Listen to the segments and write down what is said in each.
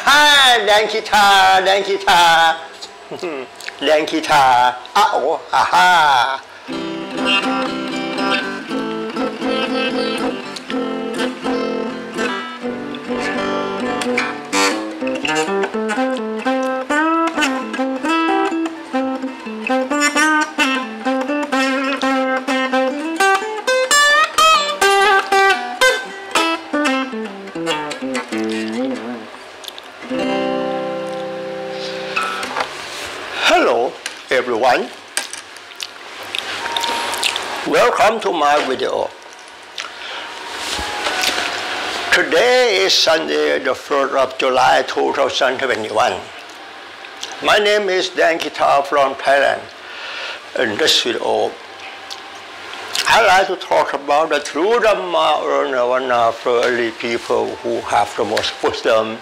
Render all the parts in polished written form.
แดงกีตาร์แดงกีตาร์แดงกีตาร์อ้าวฮ่าฮ่าHello everyone, welcome to my video. Today is Sunday, the 3rd of July 2021. My name is Dan Guitar from Thailand. In this video, I'd like to talk about the true Dhamma or Nirvana for early people who have the most wisdom.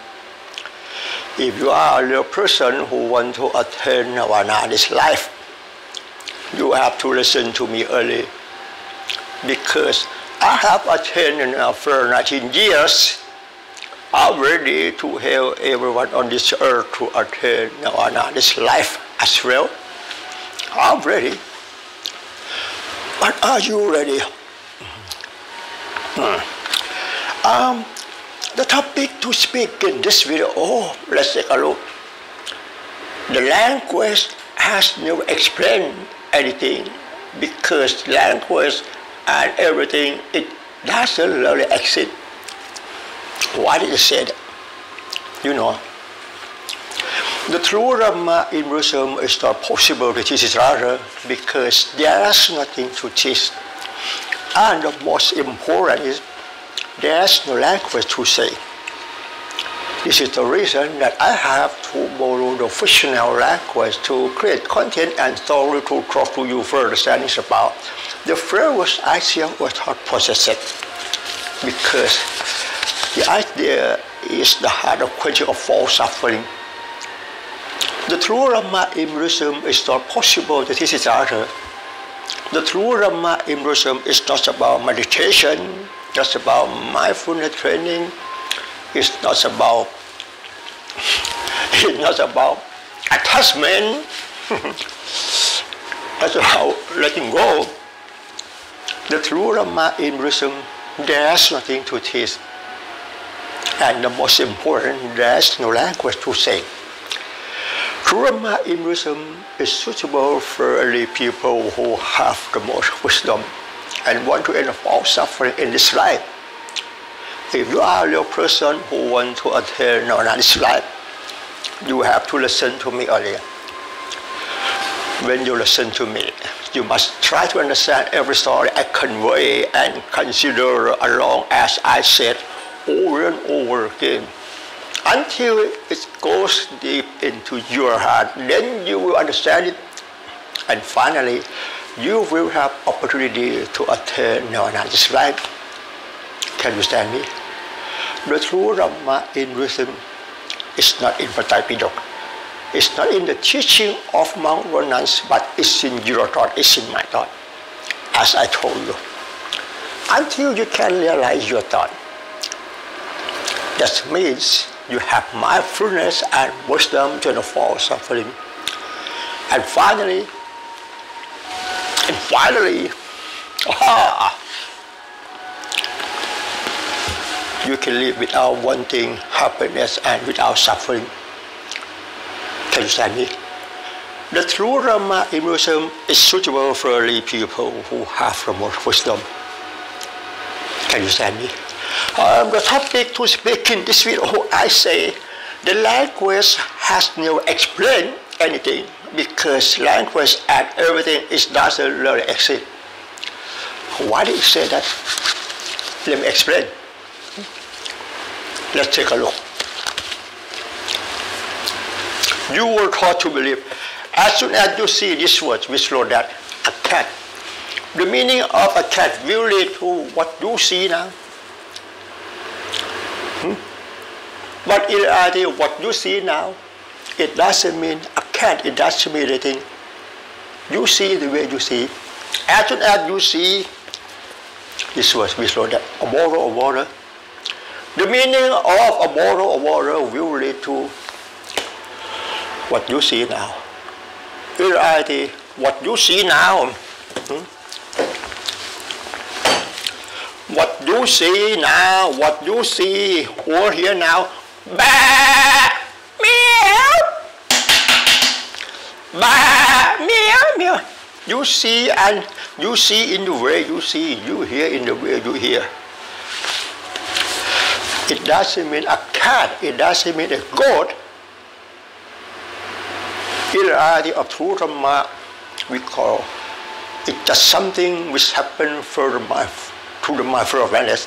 If you are a real person who wants to attain Nirvana this life, you have to listen to me early, because I have attained Nirvana for 19 years. I'm ready to help everyone on this earth to attain Nirvana this life as well. I'm ready. But are you ready? The topic to speak in this video, let's take a look. The language has never explained anything, because language and everything, it doesn't really exist. Why did you say that? You know, the true Dhamma in Buddhism is not possible to teach each other, because there is nothing to teach. And the most important is, there's no language to say. This is the reason that I have to borrow the fictional language to create content and story to talk to you for understanding about. The first idea was not possessed, because the idea is the heart of question of false suffering. The true Dhamma in Buddhism is not possible to teach each other. The true Dhamma in Buddhism is not about meditation, not about mindfulness training. It's not about attachment. It's about letting go. The true Dhamma in Buddhism, there's nothing to teach. And the most important, there's no language to say. True Dhamma in Buddhism is suitable for early people who have the most wisdom and want to end all suffering in this life. If you are a real person who wants to attain Nirvana this life, you have to listen to me earlier. When you listen to me, you must try to understand every story I convey and consider along as I said over and over again, until it goes deep into your heart. Then you will understand it, and finally, you will have opportunity to attain Nirvana this life. Can you stand me? The true Dhamma in Buddhism is not in Pataipidok. It's not in the teaching of monks or nuns, but it's in your thought, it's in my thought. As I told you, until you can realize your thought, that means you have mindfulness and wisdom to avoid suffering. And finally, you can live without wanting happiness and without suffering. Can you stand me? The true Dhamma in Buddhism is suitable for early people who have the most wisdom. Can you stand me? The topic to speak in this video, I say, the language has never explained anything, because language and everything doesn't really exist. Why did you say that? Let me explain. Let's take a look. You were taught to believe, as soon as you see this word, which wrote that, a cat. The meaning of a cat will lead to what you see now. But in reality, what you see now, it doesn't mean a cat, it doesn't mean anything. You see the way you see. As soon as you see this was that a bottle of water, The meaning of a bottle of water will lead to what you see now. In reality, what you see now, what you see now, what you see over here now, bah, meow, bah, meow, meow. You see, and you see in the way you see, you hear in the way you hear. It doesn't mean a cat, it doesn't mean a goat. In reality of true Dhamma, we call it just something which happened through the mindful awareness.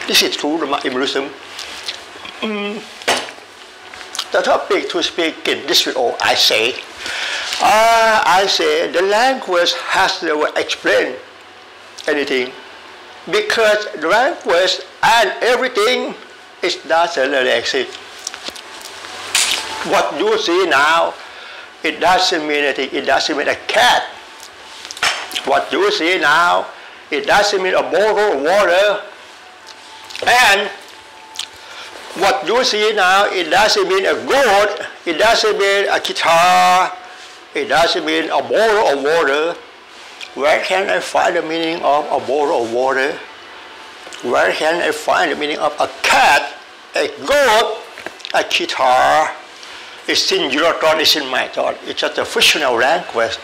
This is true Dhamma in Buddhism. The topic to speak in this video, I say the language has never explained anything, because the language and everything is doesn't really exist. What you see now, it doesn't mean anything. It doesn't mean a cat. What you see now, it doesn't mean a bottle of water. And what you see now, it doesn't mean a goat. It doesn't mean a guitar. It doesn't mean a bottle of water. Where can I find the meaning of a bottle of water? Where can I find the meaning of a cat, a goat, a guitar? It's in your thought, it's in my thought. It's just a fictional language.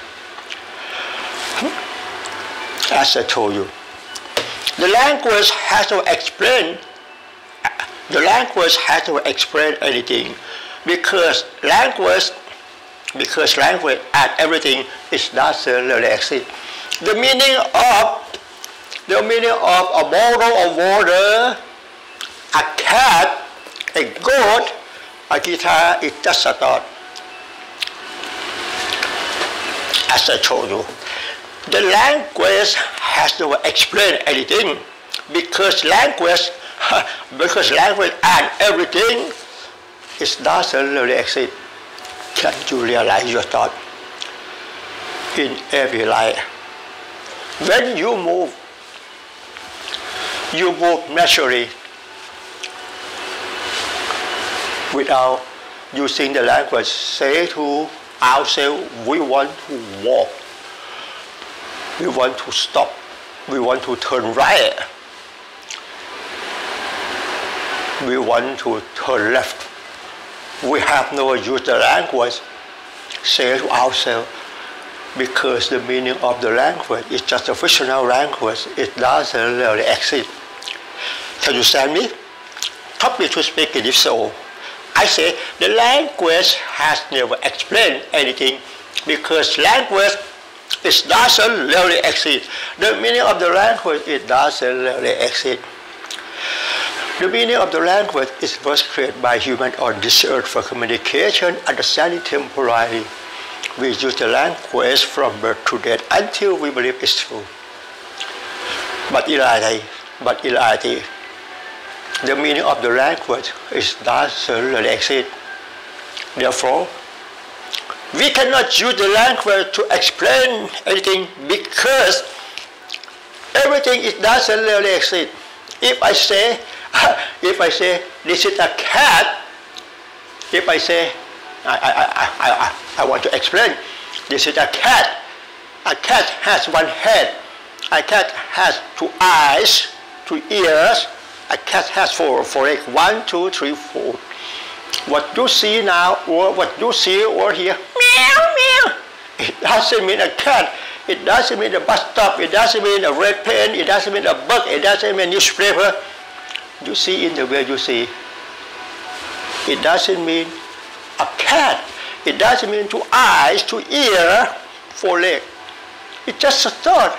As I told you, the language has to explain. The language has to explain anything, because language and everything is doesn't really exist. The meaning of a bottle of water, a cat, a goat, a guitar is just a thought. As I told you, the language has to explain anything, because language and everything is doesn't really exist. Can you realize your thought in every life? When you move naturally without using the language. Say to ourselves, we want to walk, we want to stop, we want to turn right, we want to turn left. We have no use the language. Say to ourselves, because the meaning of the language is just a fictional language. It doesn't really exist. Can you understand me? Topic to speak in this show. I say the language has never explained anything, because language it doesn't really exist. The meaning of the language it doesn't really exist. The meaning of the language is first created by humans on this earth for communication, understanding temporarily. We use the language from birth to death until we believe it's true. But in reality, the meaning of the language is doesn't really exist. Therefore, we cannot use the language to explain anything, because everything it doesn't really exist. If I say this is a cat, if I say I want to explain, this is a cat. A cat has one head. A cat has 2 eyes, 2 ears. A cat has 4 legs. 1, 2, 3, 4. What you see now, or what you see over here, meow, meow. It doesn't mean a cat. It doesn't mean a bus stop. It doesn't mean a red pen. It doesn't mean a bug. It doesn't mean newspaper. You see in the way you see. It doesn't mean a cat. It doesn't mean 2 eyes, 2 ears, 4 legs. It's just a thought.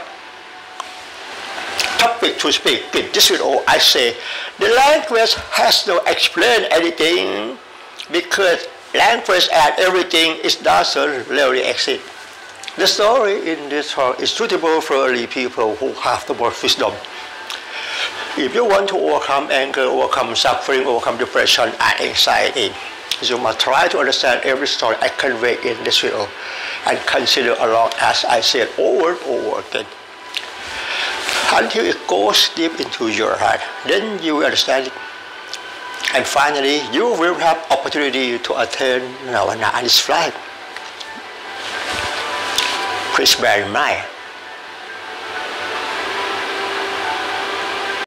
Topic to speak in this video, I say the language has no explain anything, because language and everything is doesn't really exist. The story in this talk is suitable for only people who have the most wisdom. If you want to overcome anger, overcome suffering, overcome depression and anxiety, you must try to understand every story I convey in this video and consider along as I said over and over again. until it goes deep into your heart. Then you will understand it. And finally, you will have opportunity to attain Nirvana and its flight. Please bear in mind.